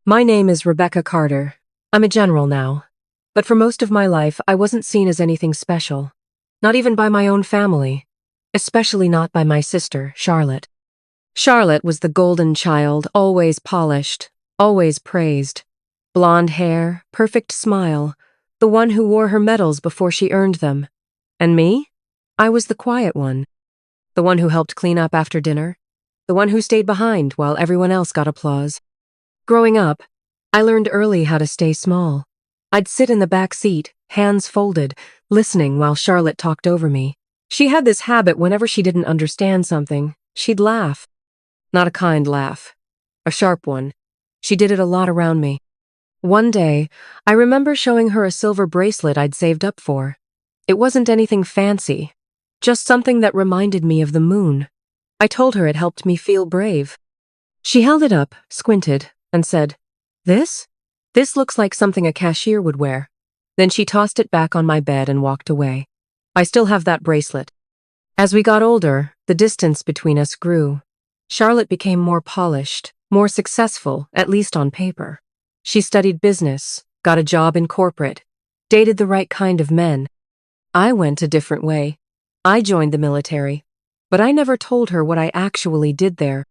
My name is Rebecca Carter. I'm a general now. But for most of my life, I wasn't seen as anything special. Not even by my own family. Especially not by my sister, Charlotte. Charlotte was the golden child, always polished, always praised. Blonde hair, perfect smile, the one who wore her medals before she earned them. And me? I was the quiet one. The one who helped clean up after dinner. The one who stayed behind while everyone else got applause. Growing up, I learned early how to stay small. I'd sit in the back seat, hands folded, listening while Charlotte talked over me. She had this habit whenever she didn't understand something, she'd laugh. Not a kind laugh. A sharp one. She did it a lot around me. One day, I remember showing her a silver bracelet I'd saved up for. It wasn't anything fancy, just something that reminded me of the moon. I told her it helped me feel brave. She held it up, squinted, and said, "This? This looks like something a cashier would wear." Then she tossed it back on my bed and walked away. I still have that bracelet. As we got older, the distance between us grew. Charlotte became more polished, more successful, at least on paper. She studied business, got a job in corporate, dated the right kind of men. I went a different way. I joined the military, but I never told her what I actually did there.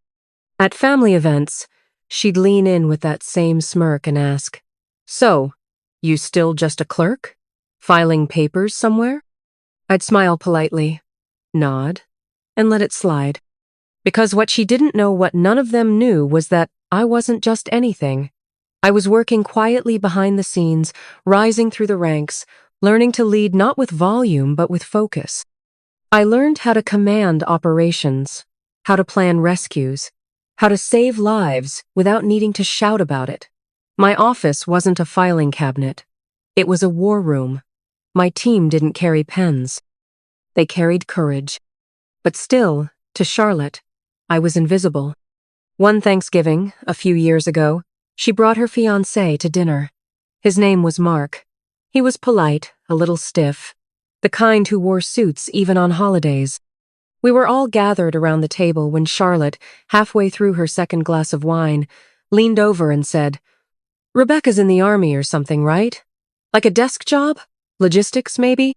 At family events, she'd lean in with that same smirk and ask, "So, you still just a clerk? Filing papers somewhere?" I'd smile politely, nod, and let it slide. Because what she didn't know, what none of them knew, was that I wasn't just anything. I was working quietly behind the scenes, rising through the ranks, learning to lead not with volume but with focus. I learned how to command operations, how to plan rescues, how to save lives without needing to shout about it. My office wasn't a filing cabinet. It was a war room. My team didn't carry pens. They carried courage. But still, to Charlotte, I was invisible. One Thanksgiving, a few years ago, she brought her fiancé to dinner. His name was Mark. He was polite, a little stiff, the kind who wore suits even on holidays. We were all gathered around the table when Charlotte, halfway through her second glass of wine, leaned over and said, "Rebecca's in the army or something, right? Like a desk job? Logistics, maybe?"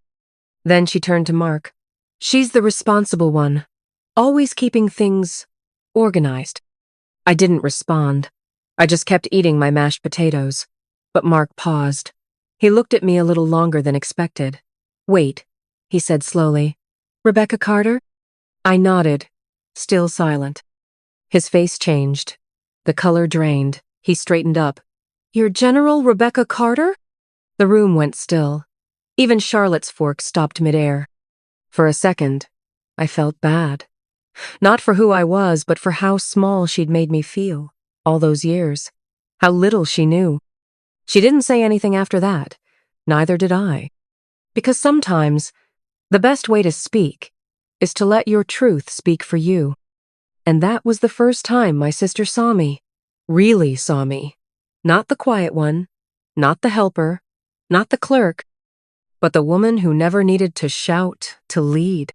Then she turned to Mark. "She's the responsible one, always keeping things organized." I didn't respond. I just kept eating my mashed potatoes. But Mark paused. He looked at me a little longer than expected. "Wait," he said slowly. "Rebecca Carter?" I nodded, still silent. His face changed. The color drained. He straightened up. "You're General Rebecca Carter?" The room went still. Even Charlotte's fork stopped midair. For a second, I felt bad. Not for who I was, but for how small she'd made me feel, all those years. How little she knew. She didn't say anything after that. Neither did I. Because sometimes, the best way to speak is to let your truth speak for you. And that was the first time my sister saw me. Really saw me. Not the quiet one, not the helper, not the clerk, but the woman who never needed to shout, to lead.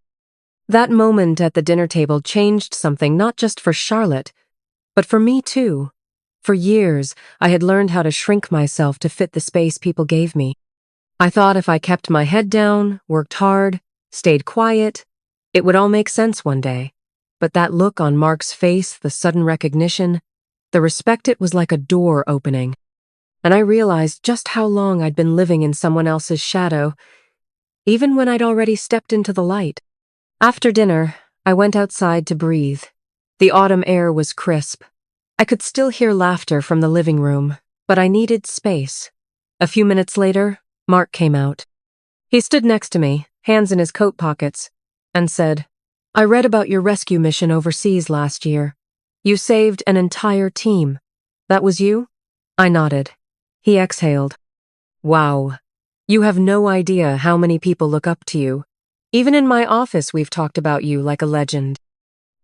That moment at the dinner table changed something not just for Charlotte, but for me too. For years, I had learned how to shrink myself to fit the space people gave me. I thought if I kept my head down, worked hard, stayed quiet, it would all make sense one day. But that look on Mark's face, the sudden recognition, the respect, it was like a door opening. And I realized just how long I'd been living in someone else's shadow, even when I'd already stepped into the light. After dinner, I went outside to breathe. The autumn air was crisp. I could still hear laughter from the living room, but I needed space. A few minutes later, Mark came out. He stood next to me, hands in his coat pockets, and said, "I read about your rescue mission overseas last year. You saved an entire team. That was you?" I nodded. He exhaled. "Wow. You have no idea how many people look up to you. Even in my office, we've talked about you like a legend."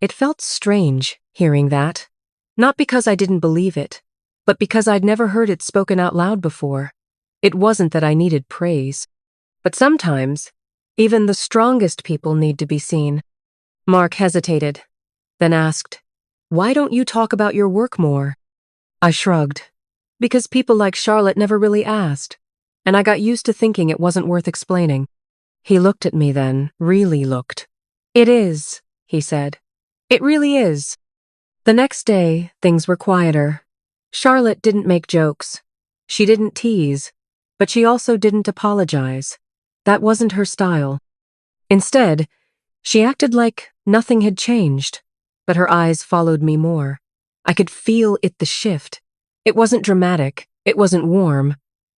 It felt strange, hearing that. Not because I didn't believe it, but because I'd never heard it spoken out loud before. It wasn't that I needed praise. But sometimes, even the strongest people need to be seen. Mark hesitated, then asked, "Why don't you talk about your work more?" I shrugged. Because people like Charlotte never really asked, and I got used to thinking it wasn't worth explaining. He looked at me then, really looked. "It is," he said. "It really is." The next day, things were quieter. Charlotte didn't make jokes. She didn't tease, but she also didn't apologize. That wasn't her style. Instead, she acted like nothing had changed, but her eyes followed me more. I could feel the shift. It wasn't dramatic, it wasn't warm,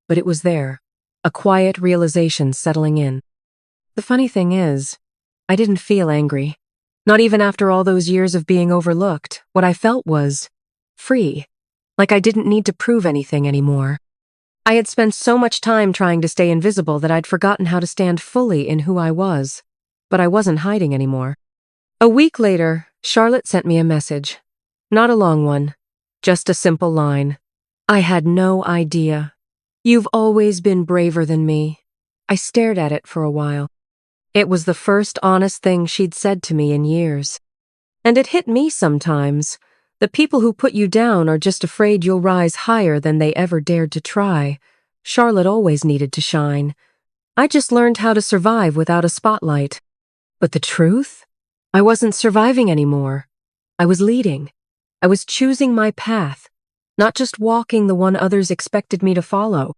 but it was there, a quiet realization settling in. The funny thing is, I didn't feel angry. Not even after all those years of being overlooked. What I felt was free, like I didn't need to prove anything anymore. I had spent so much time trying to stay invisible that I'd forgotten how to stand fully in who I was. But I wasn't hiding anymore. A week later, Charlotte sent me a message. Not a long one, just a simple line. I had no idea. "You've always been braver than me." I stared at it for a while. It was the first honest thing she'd said to me in years. And it hit me sometimes. The people who put you down are just afraid you'll rise higher than they ever dared to try. Charlotte always needed to shine. I just learned how to survive without a spotlight. But the truth? I wasn't surviving anymore. I was leading. I was choosing my path, not just walking the one others expected me to follow.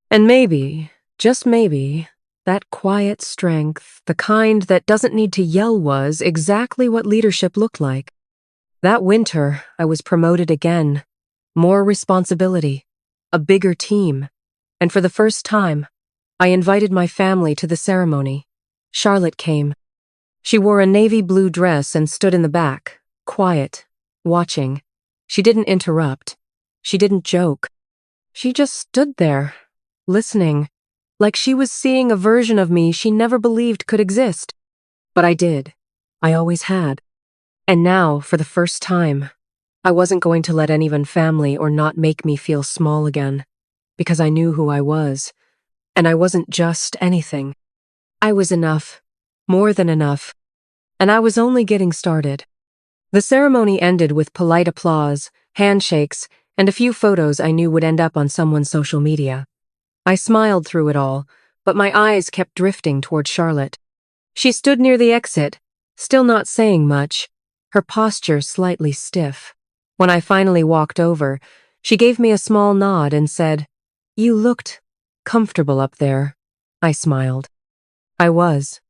And maybe, just maybe, that quiet strength, the kind that doesn't need to yell, was exactly what leadership looked like. That winter, I was promoted again. More responsibility. A bigger team. And for the first time, I invited my family to the ceremony. Charlotte came. She wore a navy blue dress and stood in the back, quiet, watching. She didn't interrupt. She didn't joke. She just stood there, listening, like she was seeing a version of me she never believed could exist. But I did. I always had. And now, for the first time, I wasn't going to let anyone, family or not, make me feel small again, because I knew who I was. And I wasn't just anything. I was enough, more than enough. And I was only getting started. The ceremony ended with polite applause, handshakes, and a few photos I knew would end up on someone's social media. I smiled through it all, but my eyes kept drifting toward Charlotte. She stood near the exit, still not saying much, her posture slightly stiff. When I finally walked over, she gave me a small nod and said, "You looked comfortable up there." I smiled. I was.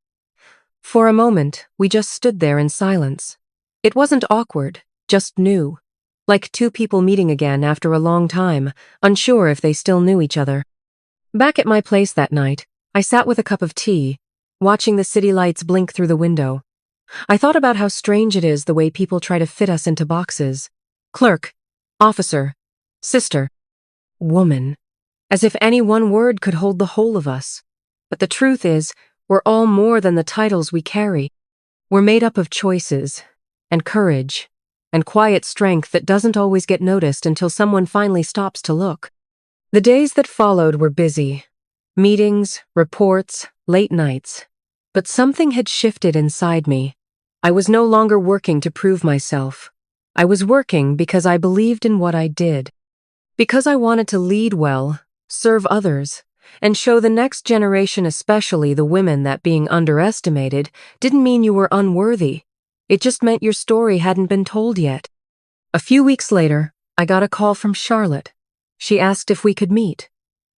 For a moment, we just stood there in silence. It wasn't awkward, just new. Like two people meeting again after a long time, unsure if they still knew each other. Back at my place that night, I sat with a cup of tea, watching the city lights blink through the window. I thought about how strange it is the way people try to fit us into boxes. Clerk, officer, sister, woman. As if any one word could hold the whole of us. But the truth is, we're all more than the titles we carry. We're made up of choices, and courage, and quiet strength that doesn't always get noticed until someone finally stops to look. The days that followed were busy. Meetings, reports, late nights. But something had shifted inside me. I was no longer working to prove myself. I was working because I believed in what I did. Because I wanted to lead well, serve others, and show the next generation, especially the women, that being underestimated didn't mean you were unworthy. It just meant your story hadn't been told yet. A few weeks later, I got a call from Charlotte. She asked if we could meet.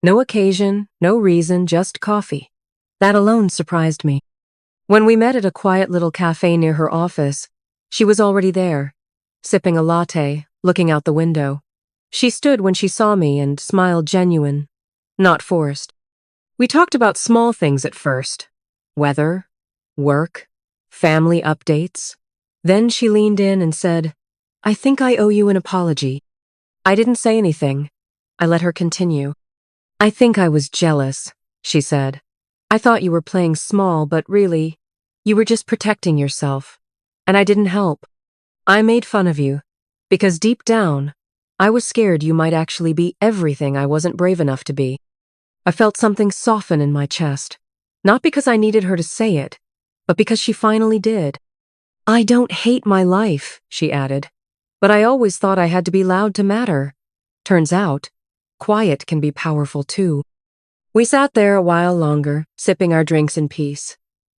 No occasion, no reason, just coffee. That alone surprised me. When we met at a quiet little cafe near her office, she was already there, sipping a latte, looking out the window. She stood when she saw me and smiled genuine, not forced. We talked about small things at first. Weather, work, family updates. Then she leaned in and said, "I think I owe you an apology." I didn't say anything. I let her continue. "I think I was jealous," she said. "I thought you were playing small, but really, you were just protecting yourself. And I didn't help. I made fun of you, because deep down, I was scared you might actually be everything I wasn't brave enough to be." I felt something soften in my chest, not because I needed her to say it, but because she finally did. "I don't hate my life," she added, "but I always thought I had to be loud to matter. Turns out, quiet can be powerful too. We sat there a while longer, sipping our drinks in peace.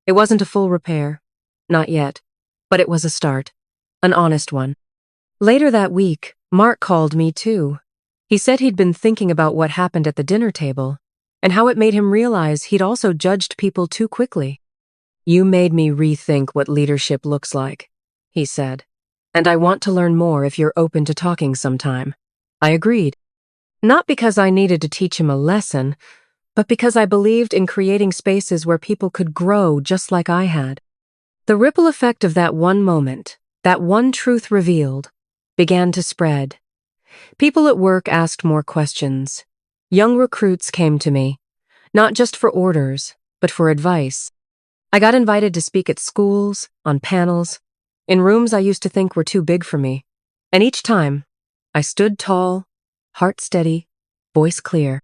It wasn't a full repair. Not yet. But it was a start. An honest one. Later that week, Mark called me too. He said he'd been thinking about what happened at the dinner table, and how it made him realize he'd also judged people too quickly. "You made me rethink what leadership looks like," he said. "And I want to learn more if you're open to talking sometime." I agreed. Not because I needed to teach him a lesson, but because I believed in creating spaces where people could grow just like I had. The ripple effect of that one moment, that one truth revealed, began to spread. People at work asked more questions. Young recruits came to me, not just for orders, but for advice. I got invited to speak at schools, on panels, in rooms I used to think were too big for me. And each time, I stood tall, heart steady, voice clear.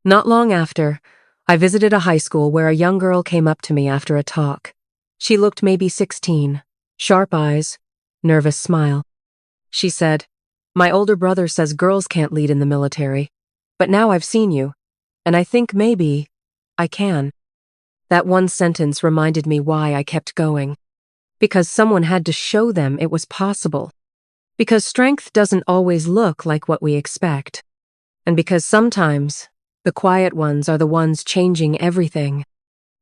Not long after, I visited a high school where a young girl came up to me after a talk. She looked maybe 16, sharp eyes, nervous smile. She said, "My older brother says girls can't lead in the military, but now I've seen you, and I think maybe I can." That one sentence reminded me why I kept going. Because someone had to show them it was possible. Because strength doesn't always look like what we expect. And because sometimes the quiet ones are the ones changing everything.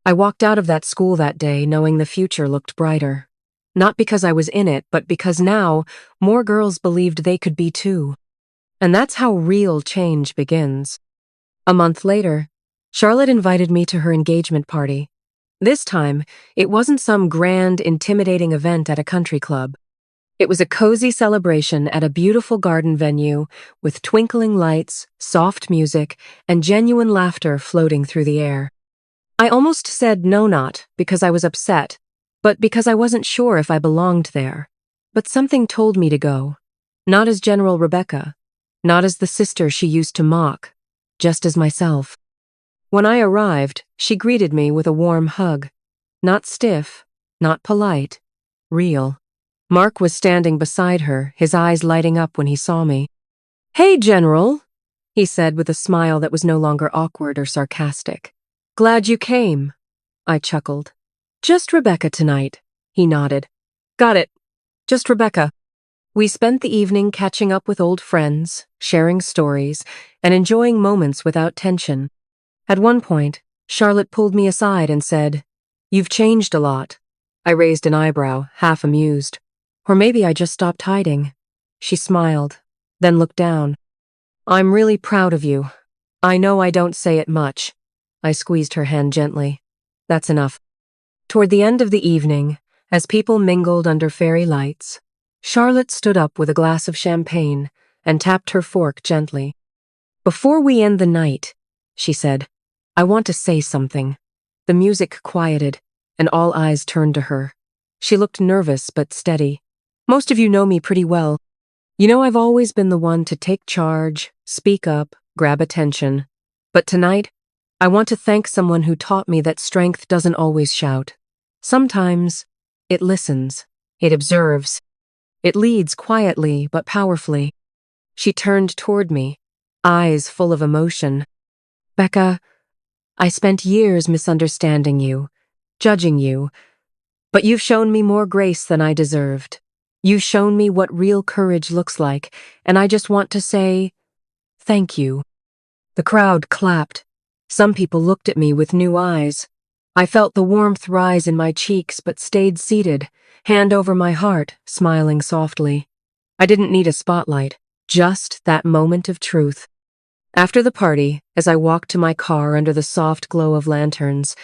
I walked out of that school that day knowing the future looked brighter. Not because I was in it, but because now more girls believed they could be too. And that's how real change begins. A month later, Charlotte invited me to her engagement party. This time, it wasn't some grand, intimidating event at a country club. It was a cozy celebration at a beautiful garden venue with twinkling lights, soft music, and genuine laughter floating through the air. I almost said no, not because I was upset, but because I wasn't sure if I belonged there. But something told me to go. Not as General Rebecca, not as the sister she used to mock, just as myself. When I arrived, she greeted me with a warm hug. Not stiff, not polite, real. Mark was standing beside her, his eyes lighting up when he saw me. "Hey, General," he said with a smile that was no longer awkward or sarcastic. "Glad you came," I chuckled. "Just Rebecca tonight," he nodded. "Got it. Just Rebecca." We spent the evening catching up with old friends, sharing stories, and enjoying moments without tension. At one point, Charlotte pulled me aside and said, "You've changed a lot." I raised an eyebrow, half amused. Or maybe I just stopped hiding. She smiled, then looked down. "I'm really proud of you. I know I don't say it much." I squeezed her hand gently. "That's enough." Toward the end of the evening, as people mingled under fairy lights, Charlotte stood up with a glass of champagne and tapped her fork gently. "Before we end the night," she said, "I want to say something." The music quieted, and all eyes turned to her. She looked nervous but steady. "Most of you know me pretty well. You know I've always been the one to take charge, speak up, grab attention. But tonight, I want to thank someone who taught me that strength doesn't always shout. Sometimes, it listens, it observes, it leads quietly but powerfully." She turned toward me, eyes full of emotion. "Becca, I spent years misunderstanding you, judging you, but you've shown me more grace than I deserved. You've shown me what real courage looks like, and I just want to say, thank you." The crowd clapped. Some people looked at me with new eyes. I felt the warmth rise in my cheeks but stayed seated, hand over my heart, smiling softly. I didn't need a spotlight, just that moment of truth. After the party, as I walked to my car under the soft glow of lanterns,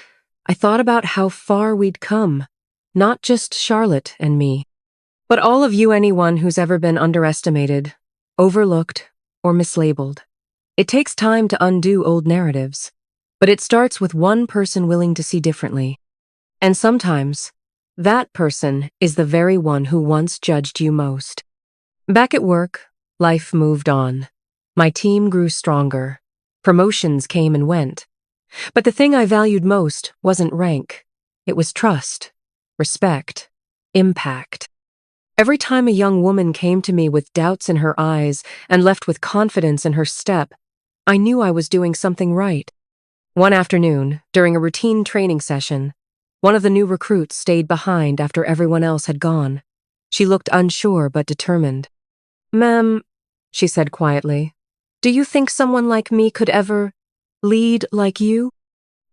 I thought about how far we'd come, not just Charlotte and me, but all of you, anyone who's ever been underestimated, overlooked, or mislabeled. It takes time to undo old narratives, but it starts with one person willing to see differently. And sometimes, that person is the very one who once judged you most. Back at work, life moved on. My team grew stronger. Promotions came and went. But the thing I valued most wasn't rank. It was trust, respect, impact. Every time a young woman came to me with doubts in her eyes and left with confidence in her step, I knew I was doing something right. One afternoon, during a routine training session, one of the new recruits stayed behind after everyone else had gone. She looked unsure but determined. "Ma'am," she said quietly, "do you think someone like me could ever lead like you?"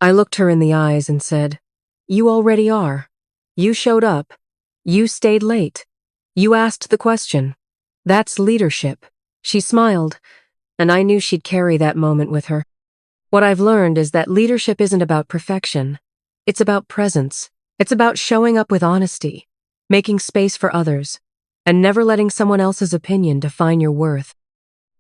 I looked her in the eyes and said, "You already are. You showed up. You stayed late. You asked the question. That's leadership." She smiled, and I knew she'd carry that moment with her. What I've learned is that leadership isn't about perfection. It's about presence. It's about showing up with honesty, making space for others, and never letting someone else's opinion define your worth.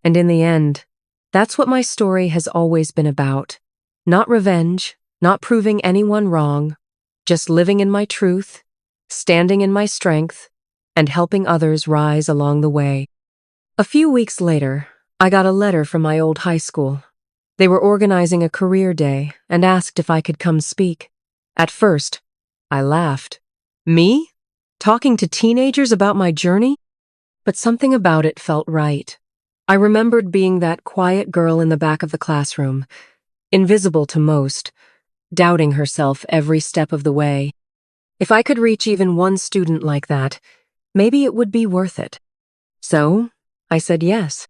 And in the end, that's what my story has always been about. Not revenge, not proving anyone wrong, just living in my truth, standing in my strength, and helping others rise along the way. A few weeks later, I got a letter from my old high school. They were organizing a career day and asked if I could come speak. At first, I laughed. Me? Talking to teenagers about my journey? But something about it felt right. I remembered being that quiet girl in the back of the classroom, invisible to most, doubting herself every step of the way. If I could reach even one student like that, maybe it would be worth it. So, I said yes.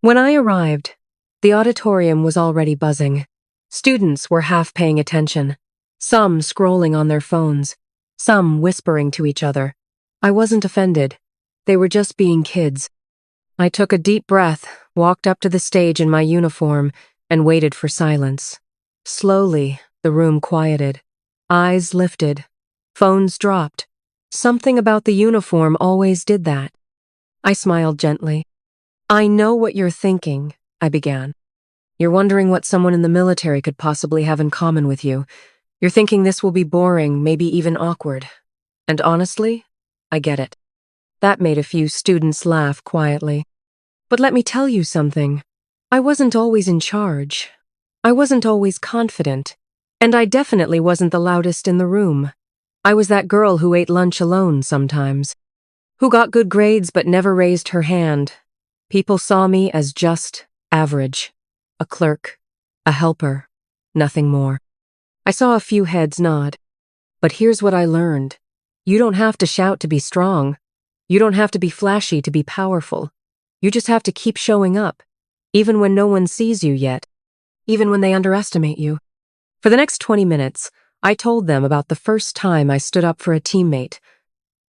When I arrived, the auditorium was already buzzing. Students were half paying attention, some scrolling on their phones, some whispering to each other. I wasn't offended. They were just being kids. I took a deep breath, walked up to the stage in my uniform, and waited for silence. Slowly, the room quieted. Eyes lifted. Phones dropped. Something about the uniform always did that. I smiled gently. "I know what you're thinking," I began. "You're wondering what someone in the military could possibly have in common with you. You're thinking this will be boring, maybe even awkward. And honestly, I get it." That made a few students laugh quietly. But let me tell you something. I wasn't always in charge. I wasn't always confident. And I definitely wasn't the loudest in the room. I was that girl who ate lunch alone sometimes, who got good grades but never raised her hand. People saw me as just average. A clerk. A helper. Nothing more. I saw a few heads nod. But here's what I learned. You don't have to shout to be strong. You don't have to be flashy to be powerful. You just have to keep showing up, even when no one sees you yet, even when they underestimate you. For the next 20 minutes, I told them about the first time I stood up for a teammate,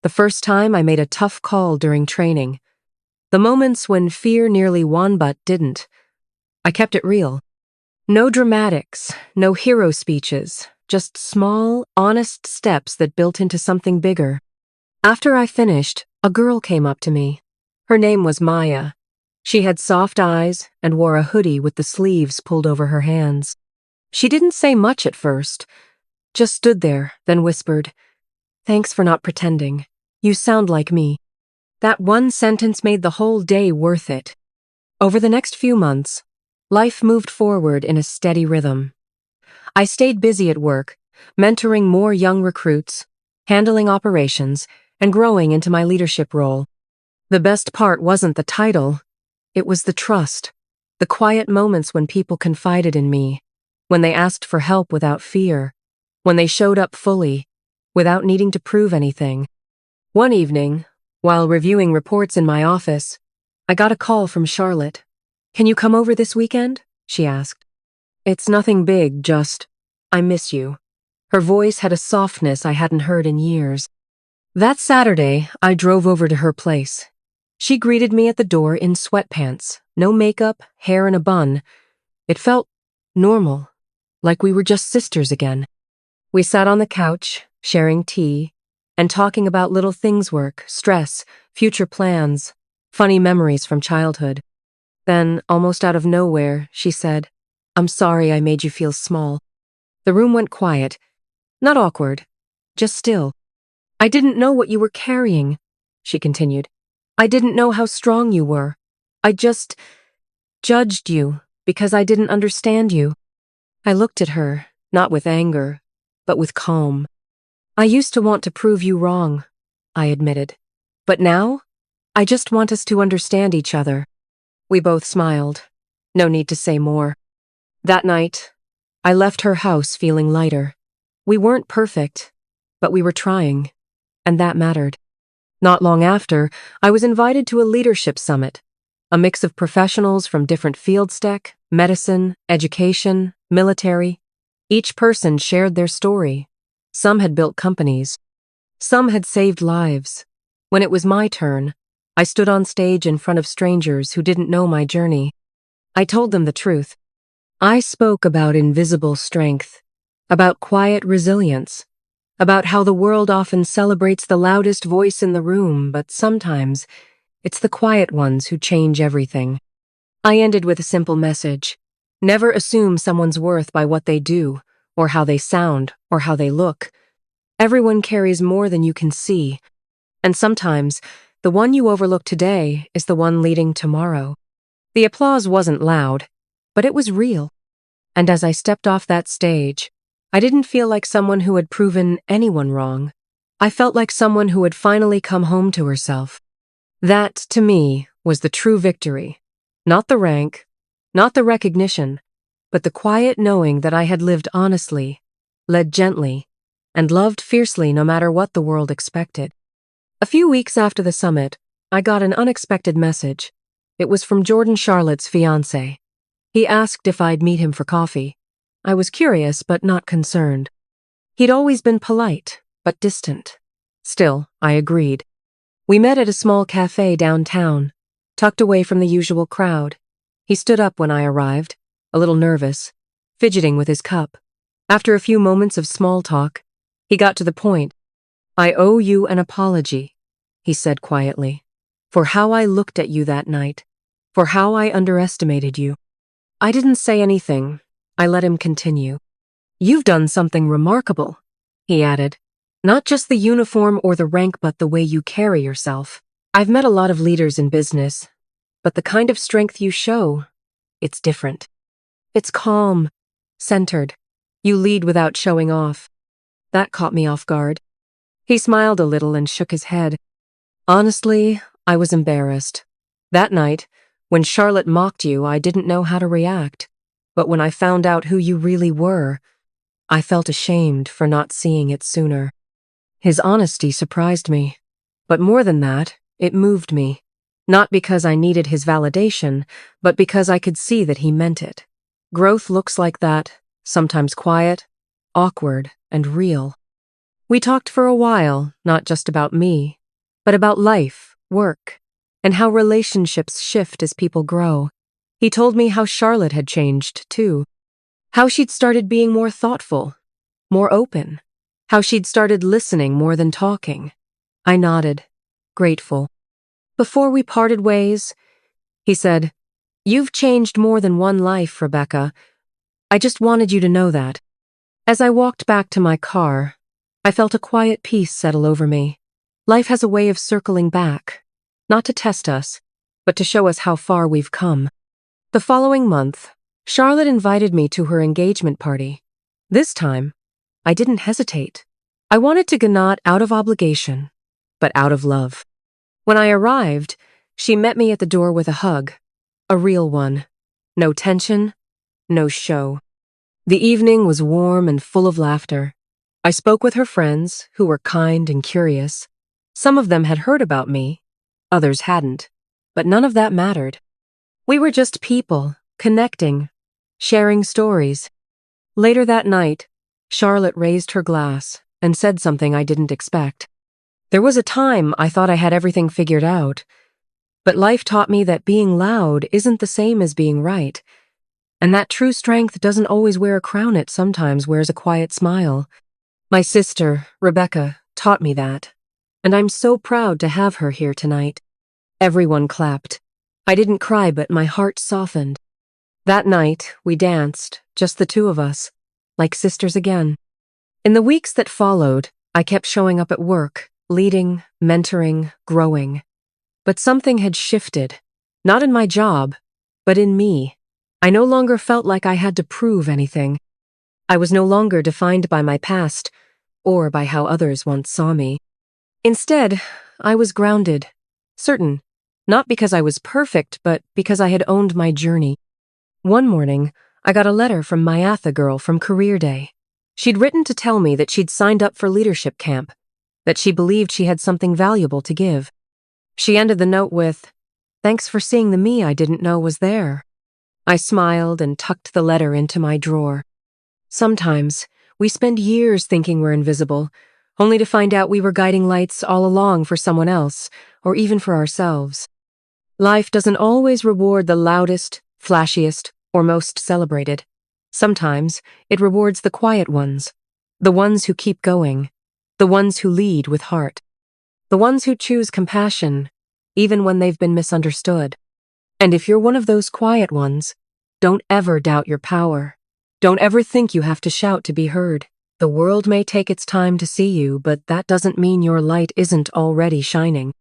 the first time I made a tough call during training, the moments when fear nearly won but didn't. I kept it real. No dramatics, no hero speeches, just small, honest steps that built into something bigger. After I finished, a girl came up to me. Her name was Maya. She had soft eyes and wore a hoodie with the sleeves pulled over her hands. She didn't say much at first, just stood there, then whispered, "Thanks for not pretending. You sound like me." That one sentence made the whole day worth it. Over the next few months, life moved forward in a steady rhythm. I stayed busy at work, mentoring more young recruits, handling operations, and growing into my leadership role. The best part wasn't the title, it was the trust, the quiet moments when people confided in me, when they asked for help without fear, when they showed up fully, without needing to prove anything. One evening, while reviewing reports in my office, I got a call from Charlotte. "Can you come over this weekend?" she asked. "It's nothing big, just, I miss you." Her voice had a softness I hadn't heard in years. That Saturday, I drove over to her place. She greeted me at the door in sweatpants, no makeup, hair in a bun. It felt normal, like we were just sisters again. We sat on the couch, sharing tea, and talking about little things, work, stress, future plans, funny memories from childhood. Then, almost out of nowhere, she said, "I'm sorry I made you feel small." The room went quiet, not awkward, just still. "I didn't know what you were carrying," she continued. "I didn't know how strong you were. I just judged you because I didn't understand you." I looked at her, not with anger, but with calm. "I used to want to prove you wrong," I admitted. "But now, I just want us to understand each other." We both smiled. No need to say more. That night, I left her house feeling lighter. We weren't perfect, but we were trying, and that mattered. Not long after, I was invited to a leadership summit, a mix of professionals from different fields: tech, medicine, education, military. Each person shared their story. Some had built companies. Some had saved lives. When it was my turn, I stood on stage in front of strangers who didn't know my journey. I told them the truth. I spoke about invisible strength, about quiet resilience, about how the world often celebrates the loudest voice in the room, but sometimes it's the quiet ones who change everything. I ended with a simple message. Never assume someone's worth by what they do, or how they sound, or how they look. Everyone carries more than you can see, and sometimes the one you overlook today is the one leading tomorrow. The applause wasn't loud, but it was real. And as I stepped off that stage, I didn't feel like someone who had proven anyone wrong. I felt like someone who had finally come home to herself. That, to me, was the true victory. Not the rank, not the recognition, but the quiet knowing that I had lived honestly, led gently, and loved fiercely no matter what the world expected. A few weeks after the summit, I got an unexpected message. It was from Jordan, Charlotte's fiancé. He asked if I'd meet him for coffee. I was curious, but not concerned. He'd always been polite, but distant. Still, I agreed. We met at a small cafe downtown, tucked away from the usual crowd. He stood up when I arrived, a little nervous, fidgeting with his cup. After a few moments of small talk, he got to the point. "I owe you an apology," he said quietly, "for how I looked at you that night, for how I underestimated you." I didn't say anything. I let him continue. "You've done something remarkable," he added. "Not just the uniform or the rank, but the way you carry yourself. I've met a lot of leaders in business, but the kind of strength you show, it's different. It's calm, centered. You lead without showing off." That caught me off guard. He smiled a little and shook his head. Honestly, I was embarrassed. That night, when Charlotte mocked you, I didn't know how to react. But when I found out who you really were, I felt ashamed for not seeing it sooner. His honesty surprised me. But more than that, it moved me. Not because I needed his validation, but because I could see that he meant it. Growth looks like that, sometimes quiet, awkward, and real. We talked for a while, not just about me, but about life, work, and how relationships shift as people grow. He told me how Charlotte had changed, too. How she'd started being more thoughtful, more open. How she'd started listening more than talking. I nodded, grateful. Before we parted ways, he said, "You've changed more than one life, Rebecca. I just wanted you to know that." As I walked back to my car, I felt a quiet peace settle over me. Life has a way of circling back, not to test us, but to show us how far we've come. The following month, Charlotte invited me to her engagement party. This time, I didn't hesitate. I wanted to go not out of obligation, but out of love. When I arrived, she met me at the door with a hug, a real one. No tension, no show. The evening was warm and full of laughter. I spoke with her friends, who were kind and curious. Some of them had heard about me, others hadn't, but none of that mattered. We were just people, connecting, sharing stories. Later that night, Charlotte raised her glass and said something I didn't expect. There was a time I thought I had everything figured out, but life taught me that being loud isn't the same as being right, and that true strength doesn't always wear a crown, it sometimes wears a quiet smile. My sister, Rebecca, taught me that, and I'm so proud to have her here tonight. Everyone clapped. I didn't cry, but my heart softened. That night, we danced, just the two of us, like sisters again. In the weeks that followed, I kept showing up at work, leading, mentoring, growing. But something had shifted, not in my job, but in me. I no longer felt like I had to prove anything. I was no longer defined by my past, or by how others once saw me. Instead, I was grounded, certain, not because I was perfect, but because I had owned my journey. One morning, I got a letter from Mayatha girl from Career Day. She'd written to tell me that she'd signed up for leadership camp, that she believed she had something valuable to give. She ended the note with, "Thanks for seeing the me I didn't know was there." I smiled and tucked the letter into my drawer. Sometimes, we spend years thinking we're invisible, only to find out we were guiding lights all along for someone else, or even for ourselves. Life doesn't always reward the loudest, flashiest, or most celebrated. Sometimes, it rewards the quiet ones, the ones who keep going, the ones who lead with heart, the ones who choose compassion, even when they've been misunderstood. And if you're one of those quiet ones, don't ever doubt your power. Don't ever think you have to shout to be heard. The world may take its time to see you, but that doesn't mean your light isn't already shining.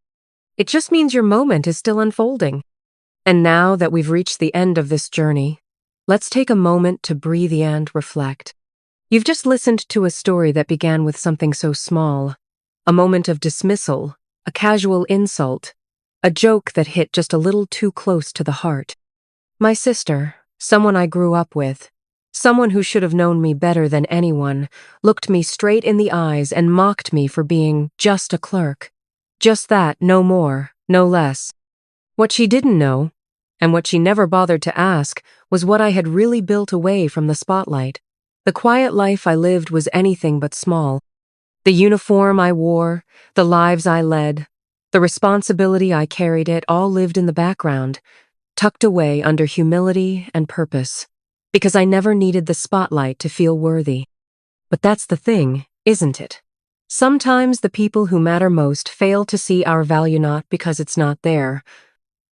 It just means your moment is still unfolding. And now that we've reached the end of this journey, let's take a moment to breathe and reflect. You've just listened to a story that began with something so small, a moment of dismissal, a casual insult, a joke that hit just a little too close to the heart. My sister, someone I grew up with, someone who should have known me better than anyone, looked me straight in the eyes and mocked me for being just a clerk. Just that, no more, no less. What she didn't know, and what she never bothered to ask, was what I had really built away from the spotlight. The quiet life I lived was anything but small. The uniform I wore, the lives I led, the responsibility I carried, it all lived in the background, tucked away under humility and purpose, because I never needed the spotlight to feel worthy. But that's the thing, isn't it? Sometimes the people who matter most fail to see our value not because it's not there,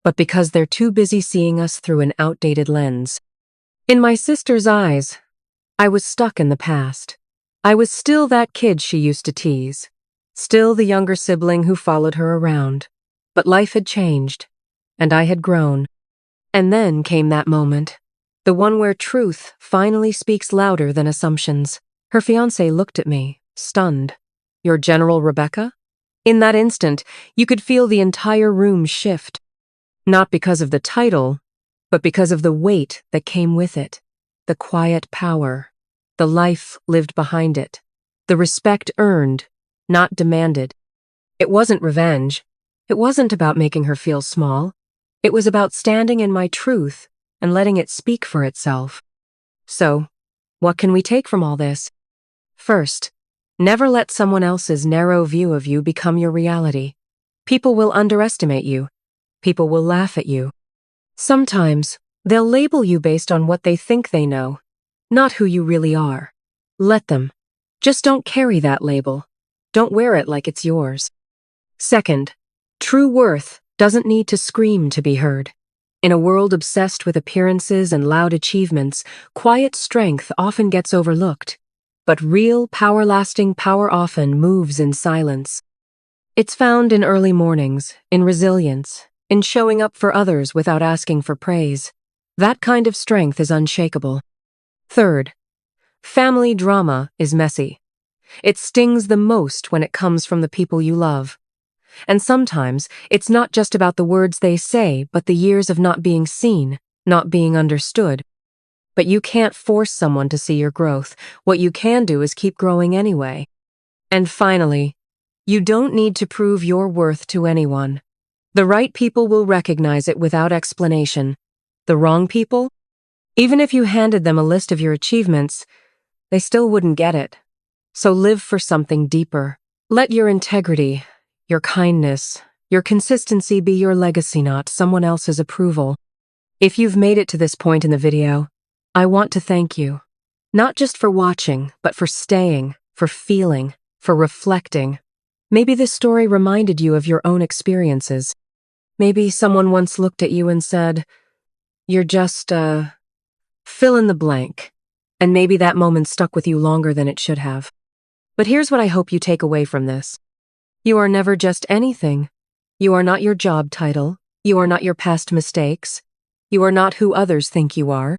but because they're too busy seeing us through an outdated lens. In my sister's eyes, I was stuck in the past. I was still that kid she used to tease, still the younger sibling who followed her around. But life had changed, and I had grown. And then came that moment, the one where truth finally speaks louder than assumptions. Her fiancé looked at me, stunned. "Your General Rebecca?" In that instant, you could feel the entire room shift. Not because of the title, but because of the weight that came with it, the quiet power, the life lived behind it, the respect earned, not demanded. It wasn't revenge. It wasn't about making her feel small. It was about standing in my truth and letting it speak for itself. So, what can we take from all this? First, never let someone else's narrow view of you become your reality. People will underestimate you. People will laugh at you. Sometimes, they'll label you based on what they think they know, not who you really are. Let them. Just don't carry that label. Don't wear it like it's yours. Second, true worth doesn't need to scream to be heard. In a world obsessed with appearances and loud achievements, quiet strength often gets overlooked. But real, power-lasting power often moves in silence. It's found in early mornings, in resilience, in showing up for others without asking for praise. That kind of strength is unshakable. Third, family drama is messy. It stings the most when it comes from the people you love. And sometimes, it's not just about the words they say, but the years of not being seen, not being understood. But you can't force someone to see your growth. What you can do is keep growing anyway. And finally, you don't need to prove your worth to anyone. The right people will recognize it without explanation. The wrong people? Even if you handed them a list of your achievements, they still wouldn't get it. So live for something deeper. Let your integrity, your kindness, your consistency be your legacy, not someone else's approval. If you've made it to this point in the video, I want to thank you. Not just for watching, but for staying, for feeling, for reflecting. Maybe this story reminded you of your own experiences. Maybe someone once looked at you and said, "You're just, fill in the blank." And maybe that moment stuck with you longer than it should have. But here's what I hope you take away from this. You are never just anything. You are not your job title. You are not your past mistakes. You are not who others think you are.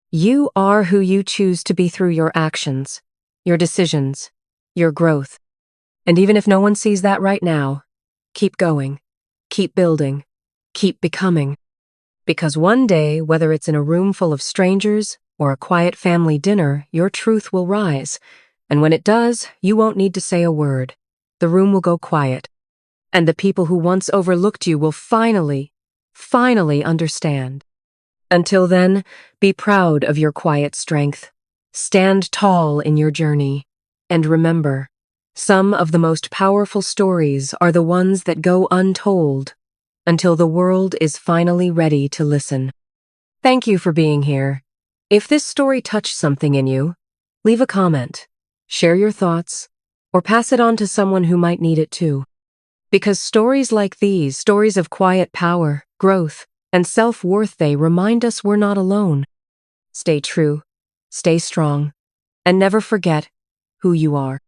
You are who you choose to be through your actions, your decisions, your growth. And even if no one sees that right now, keep going, keep building, keep becoming. Because one day, whether it's in a room full of strangers or a quiet family dinner, your truth will rise. And when it does, you won't need to say a word. The room will go quiet. And the people who once overlooked you will finally understand. Until then, be proud of your quiet strength. Stand tall in your journey. And remember, some of the most powerful stories are the ones that go untold until the world is finally ready to listen. Thank you for being here. If this story touched something in you, leave a comment, share your thoughts, or pass it on to someone who might need it too. Because stories like these, stories of quiet power, growth, and self-worth, they remind us we're not alone. Stay true, stay strong, and never forget who you are.